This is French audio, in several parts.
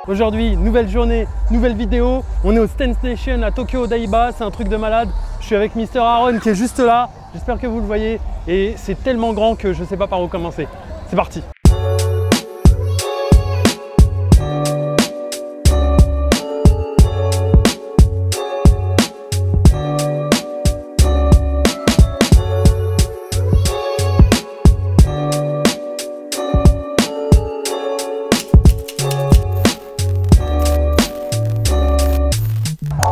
Aujourd'hui, nouvelle journée, nouvelle vidéo. On est au Stance Nation à Tokyo Odaiba, c'est un truc de malade. Je suis avec Mr. Aaron qui est juste là. J'espère que vous le voyez. Et c'est tellement grand que je ne sais pas par où commencer. C'est parti.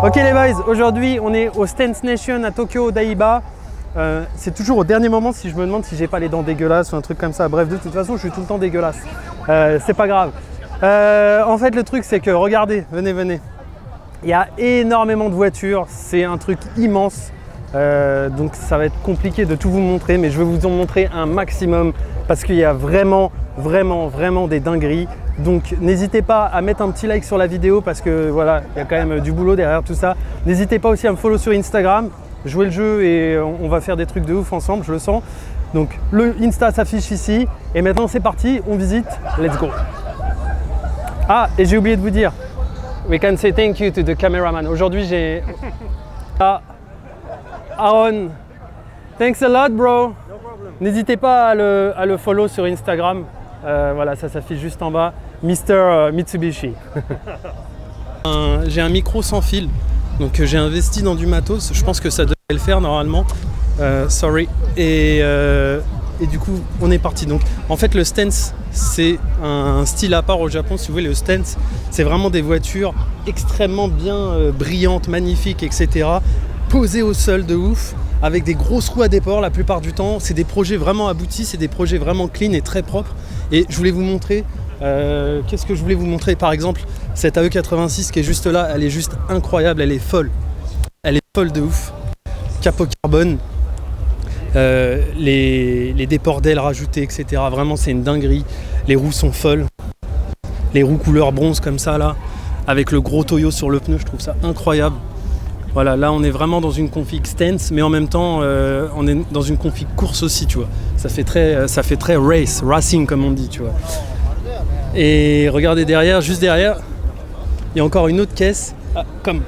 Ok les boys, aujourd'hui on est au Stance Nation à Tokyo Odaiba. C'est toujours au dernier moment si je me demande si j'ai pas les dents dégueulasses ou un truc comme ça. Bref, de toute façon je suis tout le temps dégueulasse. C'est pas grave. En fait le truc c'est que regardez, venez. Il y a énormément de voitures, c'est un truc immense. Donc ça va être compliqué de tout vous montrer, mais je vais vous en montrer un maximum parce qu'il y a vraiment des dingueries. Donc n'hésitez pas à mettre un petit like sur la vidéo parce que voilà, il y a quand même du boulot derrière tout ça. N'hésitez pas aussi à me follow sur Instagram, jouer le jeu et on va faire des trucs de ouf ensemble, je le sens. Donc le Insta s'affiche ici et maintenant c'est parti, on visite, let's go. Ah, et j'ai oublié de vous dire, we can say thank you to the cameraman. Aujourd'hui j'ai... Ah, Aaron, thanks a lot bro. N'hésitez pas à le follow sur Instagram. Voilà, ça s'affiche juste en bas, Mr. Mitsubishi. J'ai un micro sans fil, donc j'ai investi dans du matos, je pense que ça devrait le faire normalement, sorry. Et du coup, on est parti. Donc, en fait, le stance, c'est un style à part au Japon, si vous voulez. Le stance, c'est vraiment des voitures extrêmement bien brillantes, magnifiques, etc. Posées au sol de ouf, avec des grosses roues à déport la plupart du temps. C'est des projets vraiment aboutis, c'est des projets vraiment clean et très propres. Et je voulais vous montrer, qu'est-ce que je voulais vous montrer? Par exemple, cette AE86 qui est juste là, elle est juste incroyable, elle est folle. Elle est folle de ouf. Capot carbone, les déports d'ailes rajoutés, etc. Vraiment, c'est une dinguerie. Les roues sont folles. Les roues couleur bronze comme ça, là, avec le gros Toyo sur le pneu, je trouve ça incroyable. Voilà, là on est vraiment dans une config stance, mais en même temps on est dans une config course aussi, tu vois. Ça fait très racing comme on dit, tu vois. Et regardez derrière, juste derrière, il y a encore une autre caisse. Ah, comme.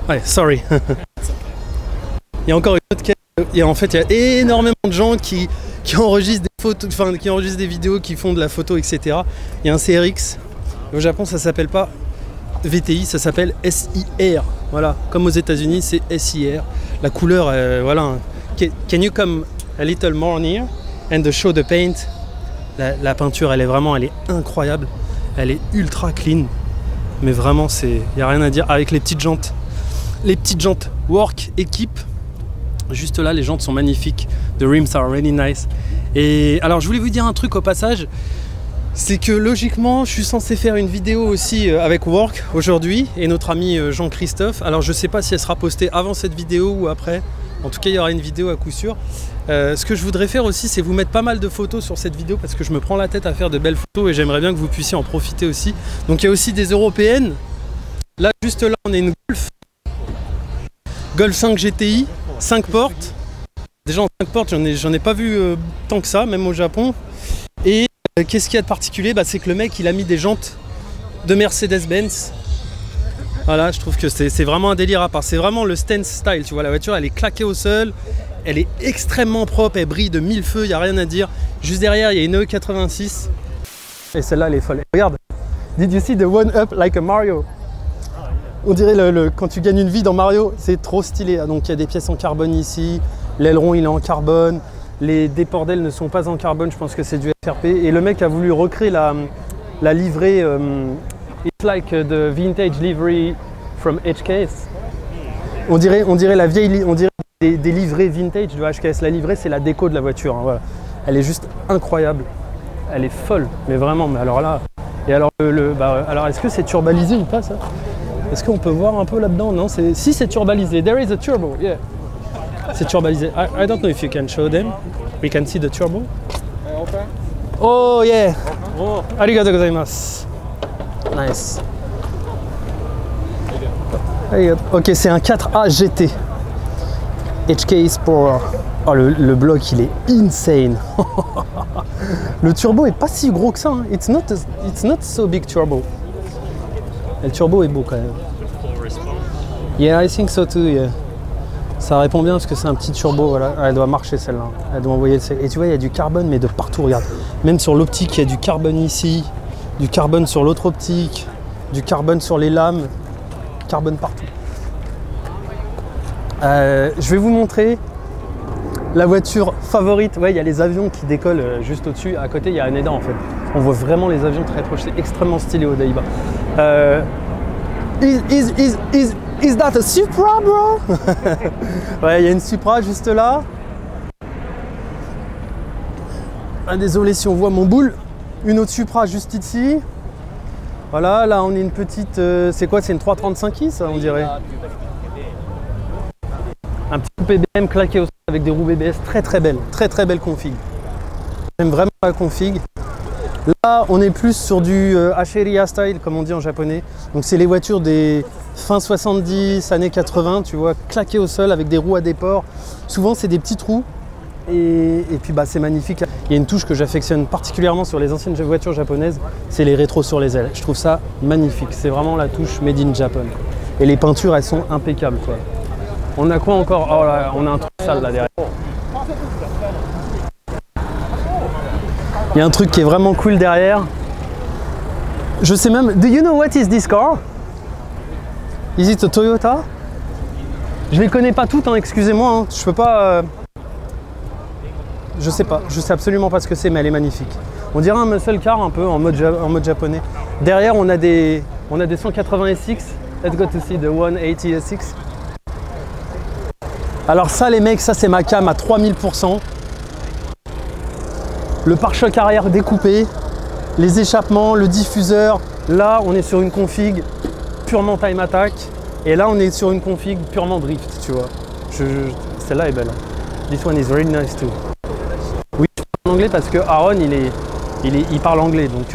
Ouais, sorry. Il y a encore une autre caisse. Et en fait, il y a énormément de gens qui enregistrent des photos, enfin qui enregistrent des vidéos, qui font de la photo, etc. Il y a un CRX. Au Japon, ça s'appelle pas VTI, ça s'appelle SIR. Voilà, comme aux États-Unis, c'est SIR. La couleur, voilà. Can you come a little more near and show the paint? La peinture, elle est incroyable. Elle est ultra clean. Mais vraiment, il n'y a rien à dire. Avec les petites jantes Work Équipe. Juste là, les jantes sont magnifiques. The rims are really nice. Et alors, je voulais vous dire un truc au passage. C'est que logiquement, je suis censé faire une vidéo aussi avec Work aujourd'hui et notre ami Jean-Christophe. Alors je ne sais pas si elle sera postée avant cette vidéo ou après. En tout cas, il y aura une vidéo à coup sûr. Ce que je voudrais faire aussi, c'est vous mettre pas mal de photos sur cette vidéo parce que je me prends la tête à faire de belles photos et j'aimerais bien que vous puissiez en profiter aussi. Donc il y a aussi des européennes. Là, juste là, on a une Golf 5 GTI, 5 portes. Déjà en 5 portes, j'en ai pas vu tant que ça, même au Japon. Et qu'est-ce qu'il y a de particulier? C'est que le mec il a mis des jantes de Mercedes-Benz. Voilà, je trouve que c'est vraiment un délire à part. C'est vraiment le stance style, tu vois. La voiture elle est claquée au sol, elle est extrêmement propre, elle brille de mille feux, il n'y a rien à dire. Juste derrière il y a une AE86 et celle-là elle est folle. Regarde, did you see the one up like a Mario? On dirait quand tu gagnes une vie dans Mario, c'est trop stylé. Donc il y a des pièces en carbone ici, l'aileron il est en carbone. Les déports d'ailes ne sont pas en carbone, je pense que c'est du FRP. Et le mec a voulu recréer la livrée. It's like the vintage livery from HKS. On dirait la vieille, on dirait des livrées vintage de HKS. La livrée, c'est la déco de la voiture. Hein, voilà. Elle est juste incroyable. Elle est folle, mais vraiment. Mais alors là, et alors alors est-ce que c'est turbalisé ou pas ça? Est-ce qu'on peut voir un peu là-dedans? Non, si c'est turbalisé. There is a turbo, yeah. C'est turbalisé. I don't know if you can show them. We can see the turbo. Oh yeah. Oh. Arigatou gozaimasu. Nice. Ok, c'est un 4A GT. HK Sport. Oh, le bloc, il est insane. Le turbo est pas si gros que ça. Hein. It's not so big turbo. Et le turbo est beau quand même. Yeah, I think so too. Yeah. Ça répond bien parce que c'est un petit turbo. Voilà. Elle doit marcher celle-là. Elle doit envoyer le... Et tu vois, il y a du carbone, mais de partout. Regarde. Même sur l'optique, il y a du carbone ici, du carbone sur l'autre optique, du carbone sur les lames, carbone partout. Je vais vous montrer la voiture favorite. Ouais, il y a les avions qui décollent juste au-dessus. À côté, il y a Haneda en fait. On voit vraiment les avions très proches. C'est extrêmement stylé au Daiba. Is that a Supra, bro? Ouais, il y a une Supra juste là. Ah, désolé si on voit mon boule. Une autre Supra juste ici. Voilà, là on est une petite... c'est quoi? C'est une 335i ça, on dirait. Un petit coupé BM claqué au sol avec des roues BBS. Très belle config. J'aime vraiment la config. Là, on est plus sur du Hacheria style, comme on dit en japonais. Donc c'est les voitures des fin 70, années 80, tu vois, claquées au sol avec des roues à déport. Souvent, c'est des petits trous. Et puis, bah, c'est magnifique. Il y a une touche que j'affectionne particulièrement sur les anciennes voitures japonaises, c'est les rétros sur les ailes. Je trouve ça magnifique. C'est vraiment la touche made in Japan. Et les peintures, elles sont impeccables, quoi. On a quoi encore? Oh là, on a un truc sale là derrière. Il y a un truc qui est vraiment cool derrière. Je sais même... Do you know what is this car? Is it a Toyota? Je les connais pas toutes, hein, excusez-moi. Hein. Je peux pas... Je sais pas. Je sais absolument pas ce que c'est, mais elle est magnifique. On dirait un muscle car un peu en mode japonais. Derrière, on a des 180 SX. Let's go to see the 180 SX. Alors ça, les mecs, ça c'est ma cam à 3000%. Le pare-choc arrière découpé, les échappements, le diffuseur. Là, on est sur une config purement time attack. Et là, on est sur une config purement drift, tu vois. Celle-là est belle. This one is very nice too. Oui, je parle en anglais parce que Aaron, il parle anglais. Donc,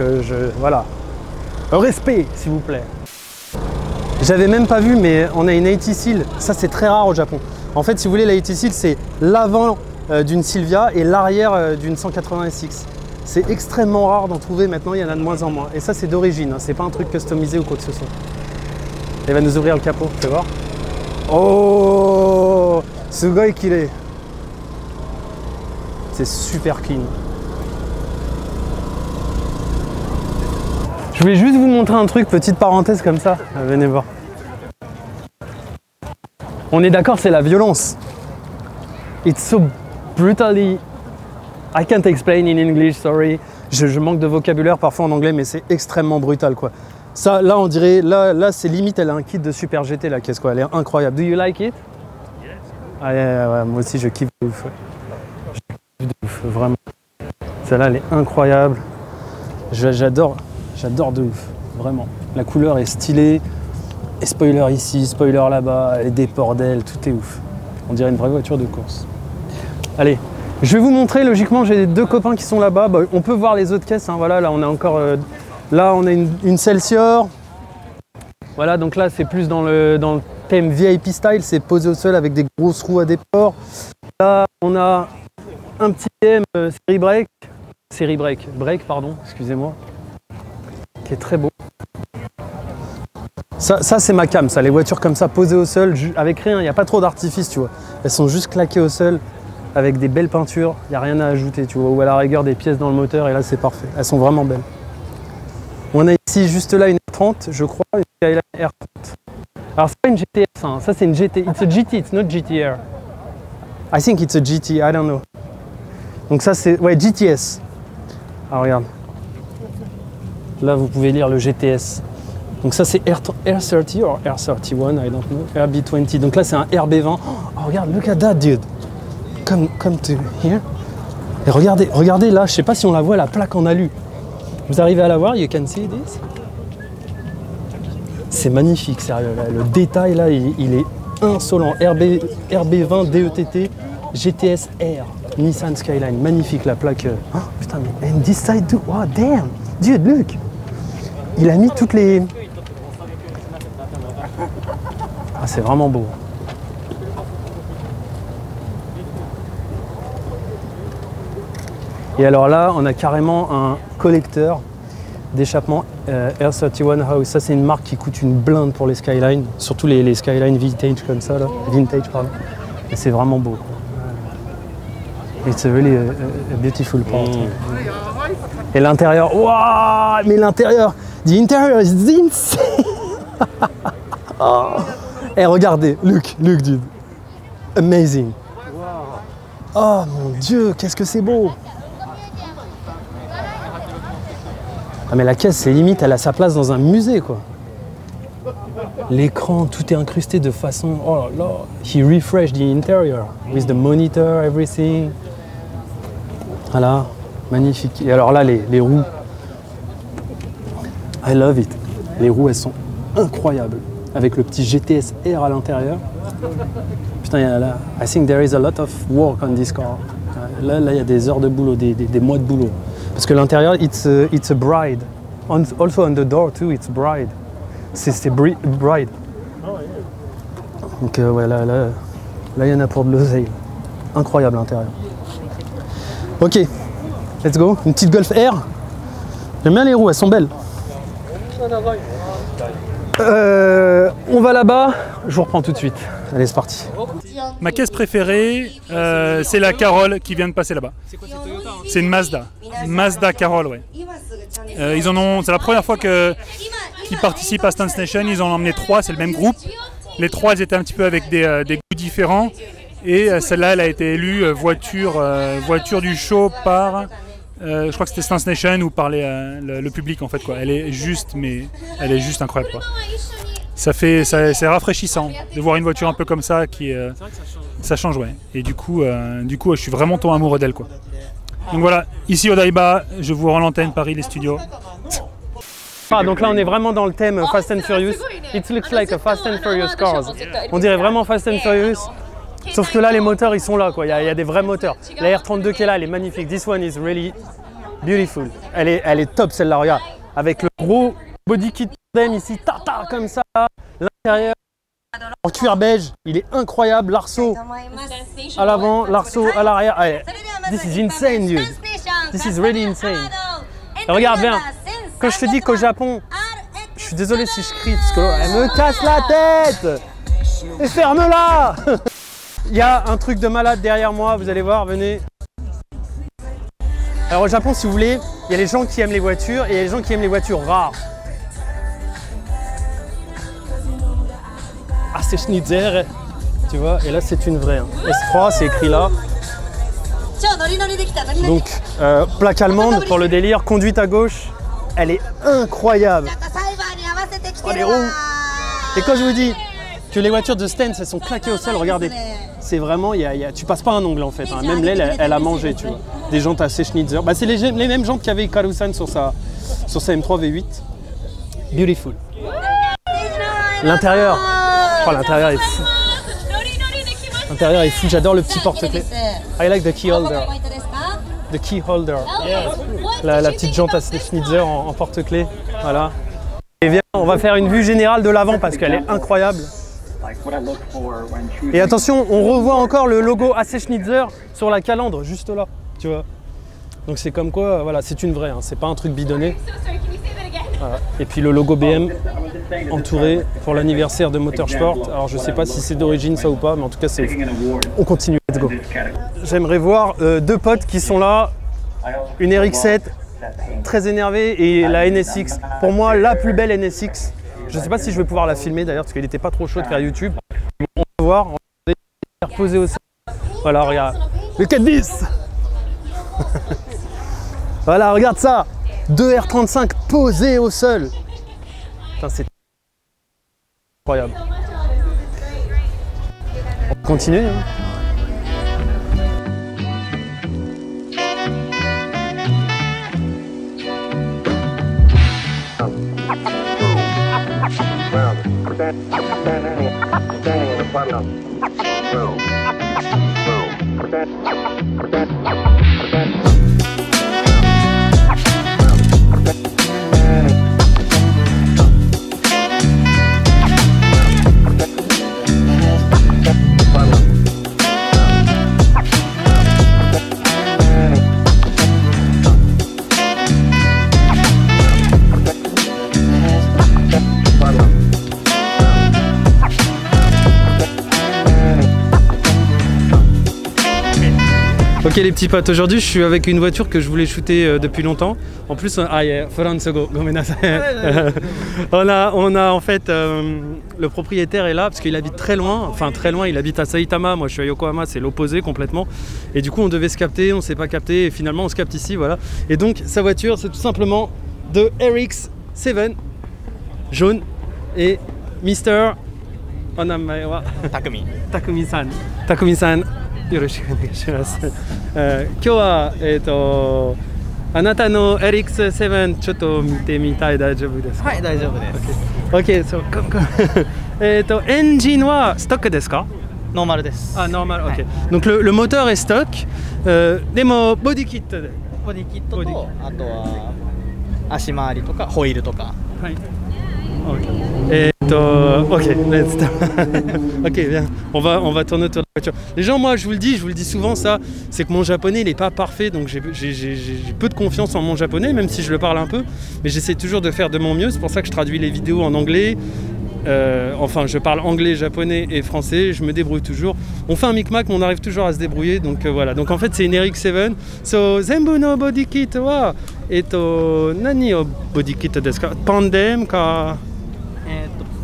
voilà. Respect, s'il vous plaît. J'avais même pas vu, mais on a une 80 Seal. Ça, c'est très rare au Japon. En fait, si vous voulez, la 80 Seal, c'est l'avant d'une Silvia et l'arrière d'une 180 SX. C'est extrêmement rare d'en trouver maintenant, il y en a de moins en moins. Et ça, c'est d'origine, hein. C'est pas un truc customisé ou quoi que ce soit. Il va nous ouvrir le capot, tu vas voir. Oh, ce gars qu'il est. C'est super clean. Je voulais juste vous montrer un truc, petite parenthèse comme ça. Venez voir. On est d'accord, c'est la violence. It's so brutally... I can't explain in English, sorry. Je manque de vocabulaire parfois en anglais, mais c'est extrêmement brutal, quoi. Ça, là, on dirait... Là c'est limite, elle a un kit de Super GT, la caisse, quoi. Elle est incroyable. Do you like it? Yes. Ah, ouais, moi aussi, je kiffe de ouf. Ouais. Je kiffe de ouf, vraiment. Celle-là, elle est incroyable. J'adore de ouf, vraiment. La couleur est stylée. Et spoiler ici, spoiler là-bas, et des ports d'ailes, tout est ouf. On dirait une vraie voiture de course. Allez, je vais vous montrer, logiquement, j'ai deux copains qui sont là-bas. Bah, on peut voir les autres caisses, hein. Voilà, là on a encore... là on a une Celsior. Voilà, donc là c'est plus dans le thème VIP style, c'est posé au sol avec des grosses roues à déport. Là on a un petit M break, pardon, excusez-moi, qui est très beau. Ça c'est ma cam, ça, les voitures comme ça posées au sol, avec rien, il n'y a pas trop d'artifice, tu vois. Elles sont juste claquées au sol, avec des belles peintures, il n'y a rien à ajouter, tu vois, ou à la rigueur des pièces dans le moteur, et là c'est parfait, elles sont vraiment belles. On a ici juste là une R30, je crois, une Skyline R30. Alors c'est pas une GTS, hein. Ça c'est une GT, it's a GT, it's not GTR. I think it's a GT, I don't know. Donc ça c'est, ouais, GTS. Alors regarde, là vous pouvez lire le GTS. Donc ça c'est R30 ou R31, I don't know, RB20. Donc là c'est un RB20. Oh regarde, look at that dude. Come to here. Et regardez là, je sais pas si on la voit, la plaque en alu. Vous arrivez à la voir, you can see this. C'est magnifique, sérieux. Là. Le détail là, il est insolent. RB20 DETT GTS R Nissan Skyline. Magnifique la plaque. Oh, putain, mais and this side too. Oh damn, dude, look. Il a mis toutes les... Ah, c'est vraiment beau. Et alors là, on a carrément un collecteur d'échappement R31 House. Ça, c'est une marque qui coûte une blinde pour les Skyline, surtout les Skyline vintage comme ça, là. Vintage, pardon. Et c'est vraiment beau. It's a really beautiful part. Et l'intérieur, waouh, mais l'intérieur, the interior is insane. Oh. Et regardez, look, dude, amazing. Oh mon Dieu, qu'est-ce que c'est beau. Ah mais la caisse, c'est limite, elle a sa place dans un musée, quoi. L'écran, tout est incrusté de façon... Oh là là, he refreshed the interior with the monitor, everything. Voilà, magnifique. Et alors là, les roues, I love it. Les roues, elles sont incroyables. Avec le petit GTS R à l'intérieur. Putain, il y a là, I think there is a lot of work on this car. Là, il y a des heures de boulot, des mois de boulot. Parce que l'intérieur, it's a bride. Also on the door too, it's bride. C'est bride. Donc ouais, là, il y en a pour de l'oseille. Incroyable l'intérieur. Ok, let's go. Une petite Golf R. J'aime bien les roues, elles sont belles. On va là-bas, je vous reprends tout de suite. Allez, c'est parti. Ma caisse préférée, c'est la Carole qui vient de passer là-bas. C'est une Mazda. Mazda Carole, ouais. C'est la première fois qu'ils participent à Stance Nation. Ils en ont emmené 3, c'est le même groupe. Les 3, ils étaient un petit peu avec des goûts différents. Et celle-là, elle a été élue voiture du show par, je crois que c'était Stance Nation ou par le public en fait, quoi. Elle est juste incroyable, quoi. C'est rafraîchissant de voir une voiture un peu comme ça ça change, ouais. Et du coup, je suis vraiment tombé amoureux d'elle, quoi. Donc voilà, ici au Daiba, je vous rends l'antenne Paris, les studios. Ah, donc là on est vraiment dans le thème Fast and Furious. It looks like a Fast and Furious cars. On dirait vraiment Fast and Furious. Sauf que là les moteurs ils sont là, quoi. Il y a des vrais moteurs. La R32 qui est là, elle est magnifique. This one is really beautiful. Elle est top celle-là, regarde. Avec le gros body kit tandem ici, tata comme ça. L'intérieur en cuir beige, il est incroyable. L'arceau à l'avant, l'arceau à l'arrière. Allez, this is insane, dude. This is really insane. Et regarde bien, quand je te dis qu'au Japon, je suis désolé si je crie parce qu'elle me casse la tête. Et ferme-la. Il y a un truc de malade derrière moi, vous allez voir, venez. Alors au Japon, si vous voulez, il y a les gens qui aiment les voitures et il y a les gens qui aiment les voitures rares. Ah, c'est Schnitzer, tu vois, et là c'est une vraie. Hein. S3, c'est écrit là. Donc, plaque allemande pour le délire, conduite à gauche, elle est incroyable. Oh, les roues. Et quand je vous dis que les voitures de Stance, elles sont claquées au sol, regardez. C'est vraiment, tu passes pas un ongle en fait, hein. Même l'aile, elle a mangé, tu vois. Des jantes assez Schnitzer. Bah, c'est les mêmes jantes qu'avait Karusan sur sa M3 V8. Beautiful. L'intérieur, oh, l'intérieur est fou. L'intérieur est fou, j'adore le petit porte-clés. I like the key holder. The key holder. La petite jante à Schnitzer en porte-clés. Voilà. Et viens, on va faire une vue générale de l'avant parce qu'elle est incroyable. Et attention, on revoit encore le logo AC Schnitzer sur la calandre, juste là, tu vois. Donc c'est comme quoi, voilà, c'est une vraie, hein, c'est pas un truc bidonné. Voilà. Et puis le logo BM entouré pour l'anniversaire de Motorsport. Alors je sais pas si c'est d'origine ça ou pas, mais en tout cas c'est... On continue, let's go. J'aimerais voir deux potes qui sont là, une RX-7, très énervée, et la NSX. Pour moi, la plus belle NSX. Je ne sais pas si je vais pouvoir la filmer d'ailleurs, parce qu'elle n'était pas trop chaud de faire YouTube. On va voir, on va reposer au sol. Voilà, regarde. Le 410. Voilà, regarde ça. 2 R35 posés au sol. Putain, c'est incroyable. On continue. Hein. Standing in the bottom. Boom. Ok les petits potes, aujourd'hui je suis avec une voiture que je voulais shooter depuis longtemps. En plus, on a en fait, le propriétaire est là parce qu'il habite très loin, il habite à Saitama, moi je suis à Yokohama, c'est l'opposé complètement. Et du coup on devait se capter, on s'est pas capté et finalement on se capte ici, voilà. Et donc sa voiture c'est tout simplement de RX-7 jaune et Mister Onamae wa Takumi-san. Takumi-san. よろしくお願いします。今日はあなたの RX-7 ちょっと見てみたい大丈夫ですか？はい、大丈夫です。OK、そうエンジンはストックですか？ノーマルです。あ、ノーマル、OK。Donc le moteur est stock。でもボディキットで。ボディキットとあとは足回りとかホイールとか。はい。Ok, let's ok, bien. On va tourner autour de la voiture. Les gens, moi, je vous le dis souvent, ça, c'est que mon japonais, il n'est pas parfait, donc j'ai peu de confiance en mon japonais, même si je le parle un peu, mais j'essaie toujours de faire de mon mieux. C'est pour ça que je traduis les vidéos en anglais. Enfin, je parle anglais, japonais et français. Je me débrouille toujours. On fait un micmac, mais on arrive toujours à se débrouiller. Donc voilà. Donc en fait, c'est une RX-7. So zenbu no body kit wa nani o body kit desu ka? Tandem ka?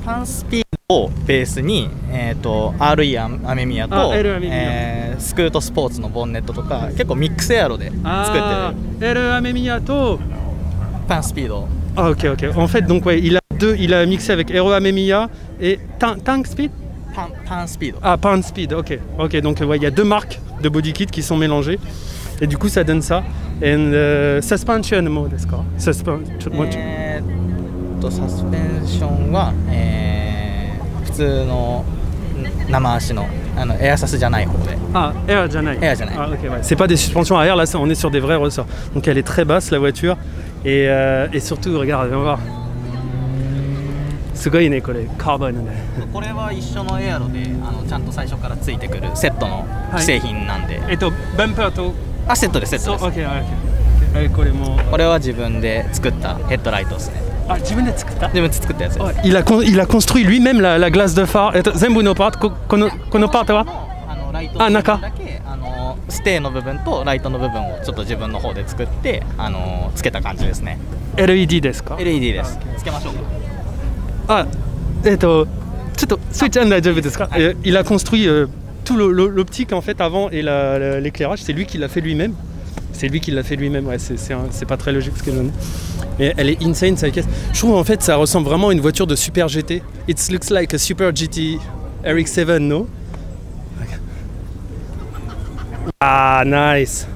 パンスピードをベースに、RE アメミヤと、スクートスポーツのボンネットとか結構ミックスエアロで作ってる。L アメミヤとパンスピード。Ah ok ok. En fait donc ouais, il a mixé avec Aero Amemiya et Tank Speed. Pan Speed. Ah Pan Speed. Ok ok. Donc ouais, il y a deux marques de body kit qui sont mélangées et du coup ça donne ça. Et suspension もですか？サスペンションは、普通の生足のエアサスじゃない方で。Ah, air じゃない。Air じゃない。Ah, ok, ouais. C'est pas des suspensions arrière, là on est sur des vrais ressorts. Donc elle est très basse la voiture et surtout regarde, viens voir. すごいねこれカーボンのね。これは一緒のエアロでちゃんと最初からついてくるセットの既製品なんで。バンパーとセットです。そう、OK OK。これも。これは自分で作ったヘッドライトですね。あ、自分で作った？自分で作ったやつです。Il a construit lui-même la glace de phare. 全部のパート、このパートは？あ、中。だけステーの部分とライトの部分をちょっと自分の方で作ってつけた感じですね。LED ですか？ LED です。つけましょうか。あ、ちょっとスイッチ大丈夫ですか？Il a construit tout l'optique en fait avant et l'éclairage, c'est lui qui l'a fait lui-même. C'est lui qui l'a fait lui-même, ouais, c'est pas très logique ce que je dis. Mais elle est insane sa caisse. Je trouve en fait ça ressemble vraiment à une voiture de Super GT. It looks like a Super GT RX-7, no? Ah, nice.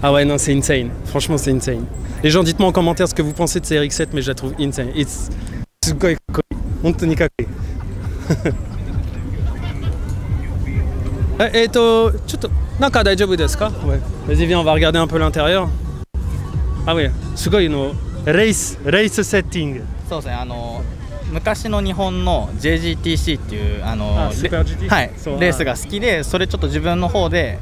Ah ouais, non, c'est insane. Franchement, c'est insane. Les gens, dites-moi en commentaire ce que vous pensez de ces RX-7, mais je la trouve insane. It's sugoi kakoi. Hontoni kakoi. ちょっと中大丈夫ですか？ Ouais. Vas-y, viens, on va regarder un peu l'intérieur. Ah oui, すごいのレースセッティング。そうですね。昔の日本の JGTC っていうSuper GT？ はい、レースが好きで、それちょっと自分の方で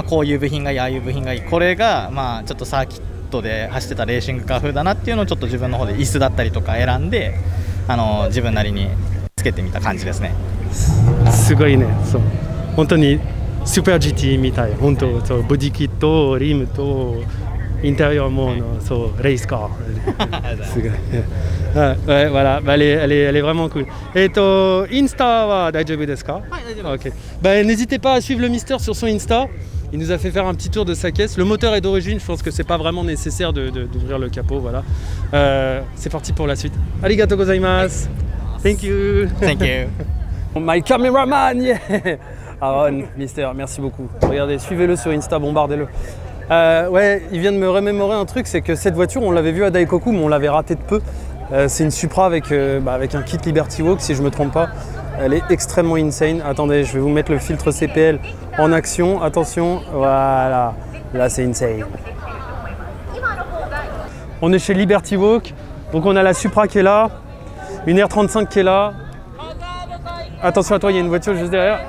こういう部品がいい、ああいう部品がいい、これがちょっとサーキットで走ってたレーシングカー風だなっていうのをちょっと自分の方で椅子だったりとか選んで自分なりにつけてみた感じですね。すごいね。そう。本当にスーパー GT みたい。本当そうボディキット、リムとインテリアもそうレースカー。すごい。Ouais, voilà, elle est vraiment cool. Et Insta は大丈夫ですか？はい、大丈夫です。OK. N'hésitez pas à suivre le Mister sur son Insta. Il nous a fait faire un petit tour de sa caisse. Le moteur est d'origine, je pense que c'est pas vraiment nécessaire d'ouvrir le capot. Voilà. C'est parti pour la suite. Arigatou gozaimasu. Thank you. Thank you. My cameraman, yeah. Aaron, Mister, merci beaucoup. Regardez, suivez-le sur Insta, bombardez-le. Ouais, il vient de me remémorer un truc, c'est que cette voiture, on l'avait vue à Daikoku, mais on l'avait ratée de peu. C'est une Supra avec un kit Liberty Walk, si je ne me trompe pas. Elle est extrêmement insane. Attendez, je vais vous mettre le filtre CPL en action. Attention, voilà. Là, c'est insane. On est chez Liberty Walk. Donc, on a la Supra qui est là. Une R35 qui est là. Attention à toi, il y a une voiture juste derrière.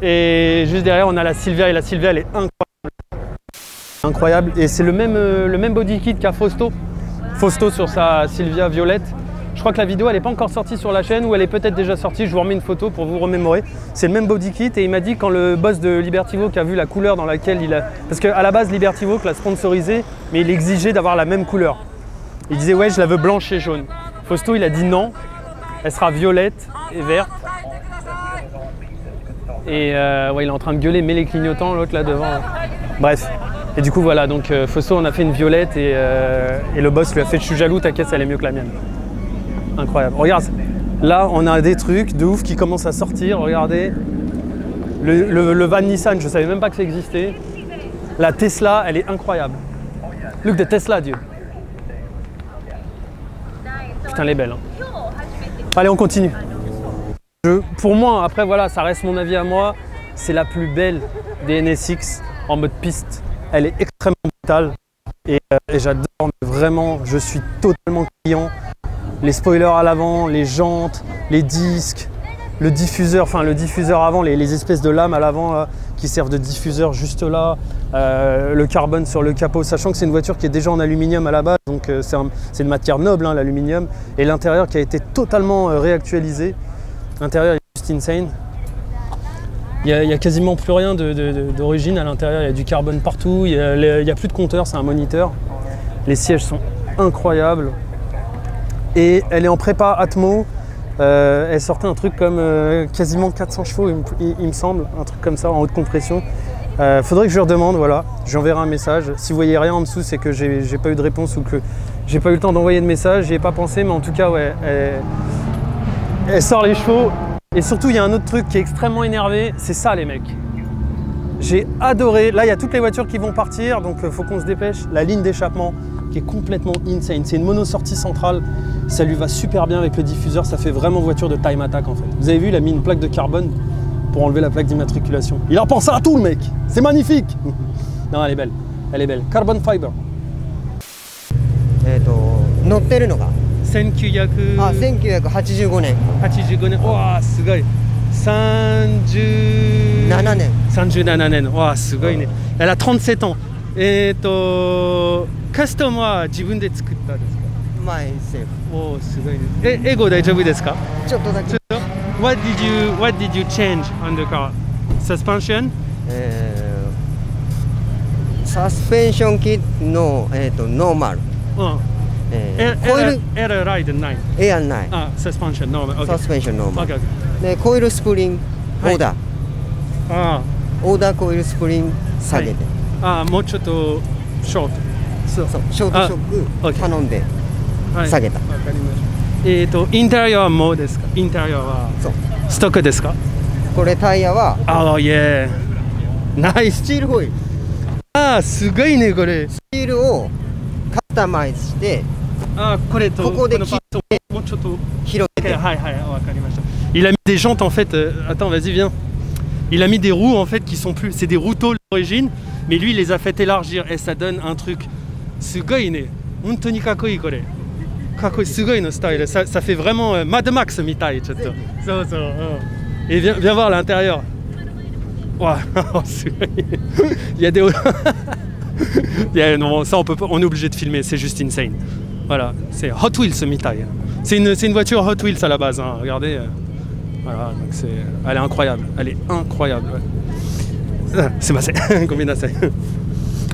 Et juste derrière, on a la Silvia. Et la Silvia, elle est incroyable. Et c'est le même body kit qu'à Fausto. Fausto sur sa Silvia violette. Je crois que la vidéo elle n'est pas encore sortie sur la chaîne ou elle est peut-être déjà sortie, je vous remets une photo pour vous remémorer. C'est le même body kit et il m'a dit quand le boss de Liberty Walk a vu la couleur dans laquelle il a... Parce qu'à la base Liberty Walk l'a sponsorisé mais il exigeait d'avoir la même couleur. Il disait ouais je la veux blanche et jaune. Fausto il a dit non, elle sera violette et verte. Et ouais il est en train de gueuler mais les clignotants l'autre là devant. Bref. Et du coup voilà, donc Fausto on a fait une violette et le boss lui a fait je suis jaloux, ta caisse elle est mieux que la mienne. Incroyable. Regarde, là on a des trucs de ouf qui commencent à sortir, regardez. Le van Nissan, je savais même pas que ça existait. La Tesla, elle est incroyable. Look de Tesla, Dieu. Putain, elle est belle. Hein. Allez, on continue. Pour moi, après voilà, ça reste mon avis à moi, c'est la plus belle des NSX en mode piste. Elle est extrêmement brutale et j'adore, vraiment, je suis totalement client. Les spoilers à l'avant, les jantes, les disques, le diffuseur avant, les espèces de lames à l'avant qui servent de diffuseur juste là, le carbone sur le capot, sachant que c'est une voiture qui est déjà en aluminium à la base, donc c'est une matière noble, hein, l'aluminium, et l'intérieur qui a été totalement réactualisé. L'intérieur est juste insane. Il n'y a quasiment plus rien d'origine à l'intérieur, il y a du carbone partout, il n'y a plus de compteur, c'est un moniteur. Les sièges sont incroyables. Et elle est en prépa Atmo, elle sortait un truc comme quasiment 400 chevaux il me semble, un truc comme ça en haute compression. Faudrait que je lui redemande, voilà, j'enverrai un message. Si vous voyez rien en dessous, c'est que j'ai pas eu de réponse ou que j'ai pas eu le temps d'envoyer de message, j'y ai pas pensé, mais en tout cas ouais, elle sort les chevaux. Et surtout, il y a un autre truc qui est extrêmement énervé, c'est ça les mecs. J'ai adoré, là il y a toutes les voitures qui vont partir, donc il faut qu'on se dépêche. La ligne d'échappement qui est complètement insane, c'est une mono-sortie centrale, ça lui va super bien avec le diffuseur, ça fait vraiment voiture de time attack en fait. Vous avez vu, il a mis une plaque de carbone pour enlever la plaque d'immatriculation. Il a pensé à tout le mec, c'est magnifique. Non, elle est belle, elle est belle. Carbon fiber. 乗ってるのが1985年85年、わあすごい。37年。37年。わあすごいね。Elle a 37 ans。カスタムは自分で作ったんですか？前セーフ。おおすごいね。英語大丈夫ですか？ちょっとだけ。What did you change on the car? Suspension? サスペンションキットのノーマル。コイルエアライドない。エアない。あ、サスペンションノーマル。サスペンションノーマル。でコイルスプリングオーダー。オーダーコイルスプリング下げて。もうちょっとショート。そうショートショック頼んで下げた。わかりました。インテリアはもうですか？インテリアはストックですか？これタイヤはナイス。スチールホイール。すごいねこれ。スチールをカスタマイズして、これとここで切ってもうちょっと広げて。はいはい、わかりました。Il a mis des jantes en fait. Attends, vas-y viens. Il a mis des roues en fait qui sont plus. C'est des roues tôles d'origine, mais lui il les a fait élargir et ça donne un truc. すごいね。本当にかっこいいこれ。かっこいい、すごいのスタイル。Ça fait vraiment Mad Max みたいちょっと。そうそう。Et viens voir l'intérieur. Waouh, il y a des. Non, ça on est obligé de filmer, c'est juste insane. Voilà, c'est Hot Wheels ce Mitai. C'est une voiture Hot Wheels à la base, hein. Regardez. Voilà, donc elle est incroyable, elle est incroyable. Ouais. C'est massé, combien d'assez.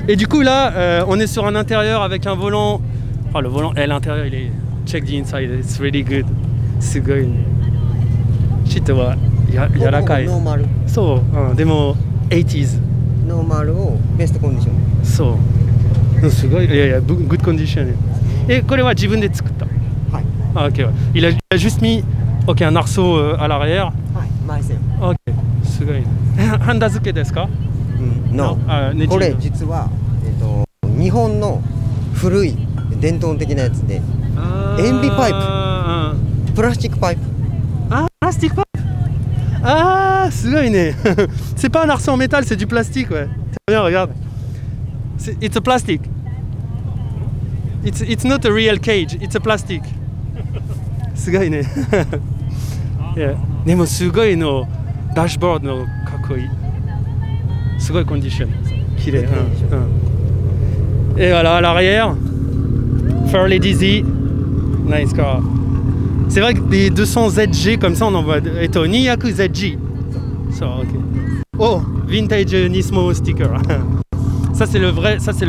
Et du coup là, on est sur un intérieur avec un volant. Oh, le volant, l'intérieur il est. Check the inside, it's really good. C'est good. Shit, ouais. 柔らかい。ノーマル。そう、でも 80s。ノーマルをベストコンディション。そう。すごい。いや、good condition。これは自分で作った。はい。OK。Il a juste mis OK un arceau à l'arrière。はい。前線。OK。すごい。ハンダ付けですか？の。これ実は日本の古い伝統的なやつで、塩ビパイプ、プラスチックパイプ。Plastic pipe. C'est pas un arceau en métal, c'est du plastique, ouais. Bien, regarde. It's a plastic. It's not a real cage, it's a plastic. すごいね。でもすごいのダッシュボードのかっこいい。すごいコンディション。綺麗。Et voilà à l'arrière, Fairly Dizzy, nice car. C'est vrai que des 200 ZG comme ça, on en voit. Et toi, Niyaku ZG. So, ok. Oh, vintage Nismo sticker. Ça c'est le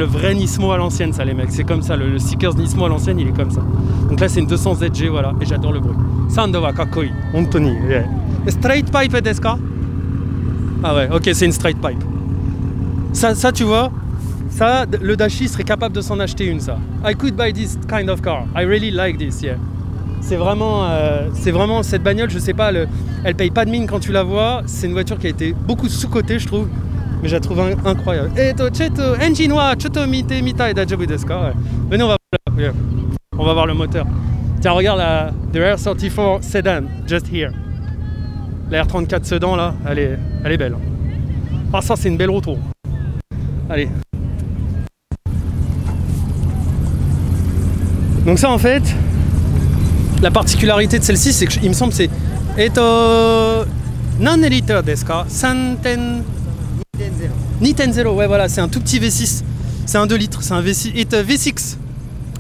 vrai Nismo à l'ancienne, ça les mecs. C'est comme ça, le sticker Nismo à l'ancienne, il est comme ça. Donc là c'est une 200 ZG, voilà. Et j'adore le bruit. Sound wa kakkoi, hontoni. Yeah. Straight pipe desu ka? Ah ouais, ok, c'est une straight pipe. Ça tu vois, ça, le Dashi serait capable de s'en acheter une, ça. I could buy this kind of car. I really like this, yeah. C'est vraiment cette bagnole, je sais pas, elle paye pas de mine quand tu la vois. C'est une voiture qui a été beaucoup sous-cotée, je trouve. Mais je la trouve incroyable. Engine wa chotto mite mitai daijoubu desu ka? Venez, on va voir le moteur. Tiens, regarde la R34 Sedan, just here. La R34 Sedan, là, elle est belle. Ah, ça, c'est une belle retour. Allez. Donc ça, en fait, la particularité de celle-ci, c'est qu'il me semble que c'est... Nan liter desu ka? 2.0, ouais, voilà, c'est un tout petit V6. C'est un 2 litres, c'est un V6. V6.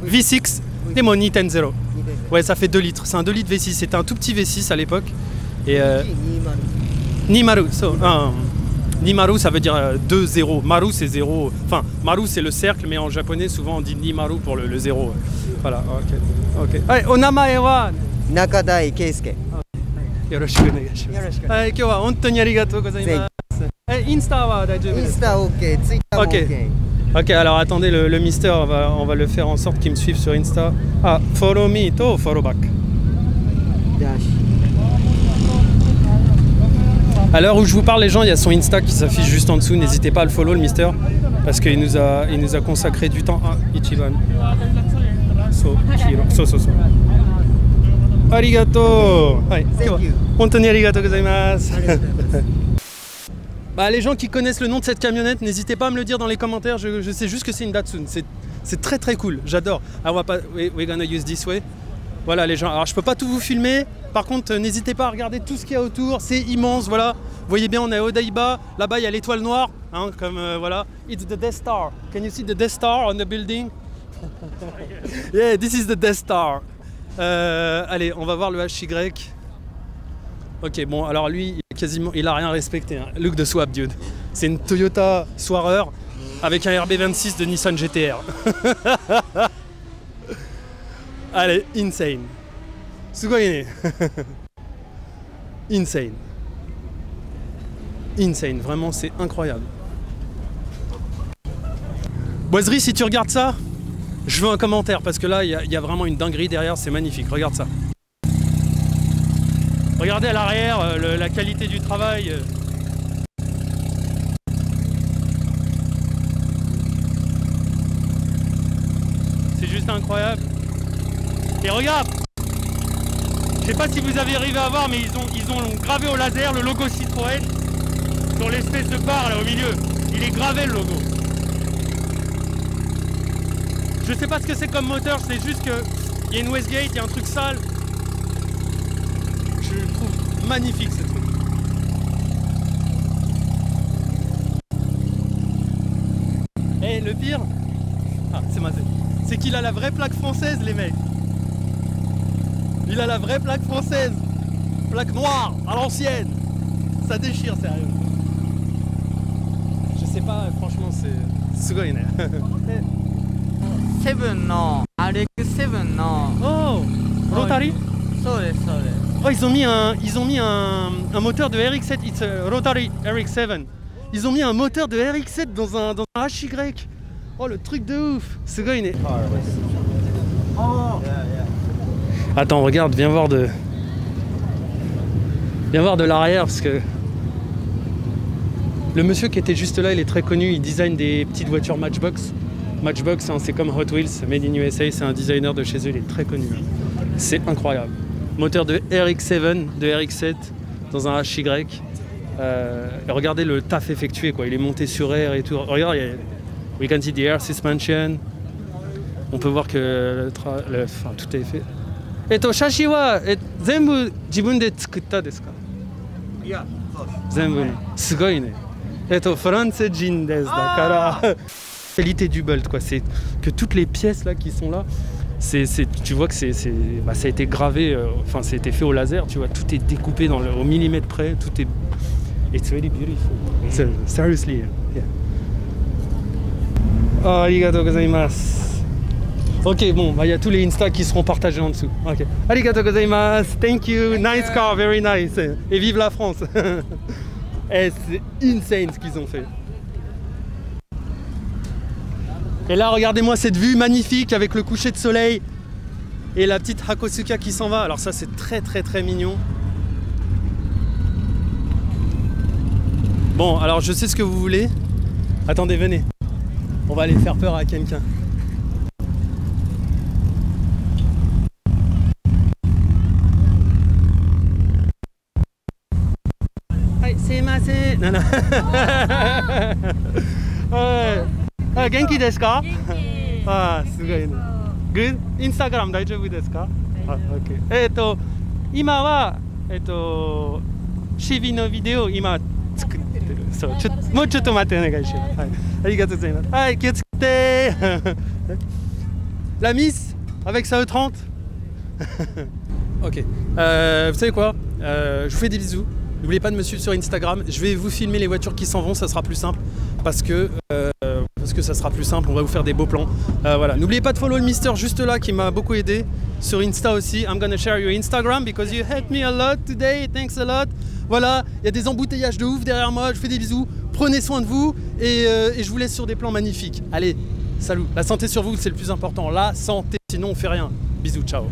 V6, et mon 2.0. Ouais, ça fait 2 litres. C'est un 2 litres V6. C'était un tout petit V6 à l'époque. Et Nimaru. Nimaru, ça veut dire 2-0. Maru, c'est 0. Enfin, Maru, c'est le cercle, mais en japonais, souvent, on dit Nimaru pour le 0. Voilà, ok. Allez, onamae wa Nakadai Keisuke. Yoroshiku onegaishimasu. Allez, kyou wa hontou ni arigatou gozaimasu. Insta wa daijoubu desu? Insta ok, Twitter ok. Ok, alors attendez, le Mister, on va le faire en sorte qu'il me suive sur Insta. Ah, follow me to follow back. À l'heure où je vous parle, les gens, il y a son Insta qui s'affiche juste en dessous. N'hésitez pas à le follow, le Mister, parce qu'il nous a consacré du temps. Ah, Ichiban. So. Arigato. Hontou ni arigatou gozaimasu. Bah, les gens qui connaissent le nom de cette camionnette, n'hésitez pas à me le dire dans les commentaires. Je sais juste que c'est une Datsun. C'est très très cool. J'adore. Alors, we're gonna use this way. Voilà les gens. Alors je peux pas tout vous filmer. Par contre, n'hésitez pas à regarder tout ce qu'il y a autour. C'est immense. Voilà. Vous voyez bien, on est à Odaiba. Là-bas, il y a l'étoile noire. Hein, comme voilà. It's the Death Star. Can you see the Death Star on the building? Yeah, this is the Death Star. Allez, on va voir le HY. Ok, bon, alors lui, il a rien respecté. Hein. Look de swap, dude. C'est une Toyota Soarer avec un RB26 de Nissan GTR. Allez, insane. Sugoi ne. Insane. Insane, vraiment, c'est incroyable. Boiserie, si tu regardes ça, je veux un commentaire parce que là, il y a vraiment une dinguerie derrière, c'est magnifique. Regarde ça. Regardez à l'arrière la qualité du travail. C'est juste incroyable. Et regarde, je sais pas si vous avez arrivé à voir, mais ils ont gravé au laser le logo Citroën sur l'espèce de barre là au milieu. Il est gravé le logo. Je sais pas ce que c'est comme moteur, c'est juste qu'il y a une Westgate, il y a un truc sale. Je le trouve magnifique ce truc. Et le pire, c'est qu'il a la vraie plaque française, les mecs. Il a la vraie plaque française. Plaque noire, à l'ancienne. Ça déchire, sérieux. Je sais pas, franchement, c'est... Sugoi ne. Seven no RX7 no. Oh, Rotary. Oh, ils ont mis un moteur de RX7, it's a Rotary RX7. Ils ont mis un moteur de RX7 dans un HY. Oh, le truc de ouf. Sugoi ne. Attends, regarde, viens voir de l'arrière parce que le monsieur qui était juste là, il est très connu, il design des petites voitures Matchbox. Matchbox, hein, c'est comme Hot Wheels, Made in USA, c'est un designer de chez eux, il est très connu. C'est incroyable. Moteur de RX7, de RX7 dans un HY. Regardez le taf effectué, quoi. Il est monté sur air et tout. Regarde, we can see the air suspension. On peut voir que tout est fait. Shashi wa zenbu jibun de tsukutta desu ka? Yeah. Zenbu. Sugoi ne. France jin desu dakara. Qualité du bolt, quoi. C'est que toutes les pièces là qui sont là, tu vois que ça a été gravé, enfin ça a été fait au laser, tu vois, tout est découpé au millimètre près, tout est... It's really beautiful. So, seriously, yeah. Oh, arigatou gozaimasu. Ok, bon, il y a tous les Insta qui seront partagés en dessous. Ok. Arigatou gozaimasu, thank you, nice car, very nice. Et vive la France. C'est insane ce qu'ils ont fait. Et là, regardez-moi cette vue magnifique avec le coucher de soleil et la petite Hakosuka qui s'en va. Alors ça, c'est très très très mignon. Bon, alors je sais ce que vous voulez. Attendez, venez. On va aller faire peur à quelqu'un. Hi, sumimasen. Non, non. Ouais. Ah, genki desu ka? Ah, sugoi ne. Good? Instagram 大丈夫ですか? Ah, OK. 今はCB のビデオ今作ってる。そう、もうちょっと待ってお願いします。はい。ありがとうございます。はい、気をつけて。La Miss avec sa E30. Ok. Vous savez quoi? Je vous fais des bisous. N'oubliez pas de me suivre sur Instagram. Je vais vous filmer les voitures qui s'en vont, ça sera plus simple parce que ça sera plus simple. On va vous faire des beaux plans. Voilà. N'oubliez pas de follow le Mister juste là qui m'a beaucoup aidé sur Insta aussi. I'm gonna share your Instagram because you helped me a lot today. Thanks a lot. Voilà. Il y a des embouteillages de ouf derrière moi. Je fais des bisous. Prenez soin de vous et je vous laisse sur des plans magnifiques. Allez, salut. La santé sur vous, c'est le plus important. La santé. Sinon, on fait rien. Bisous. Ciao.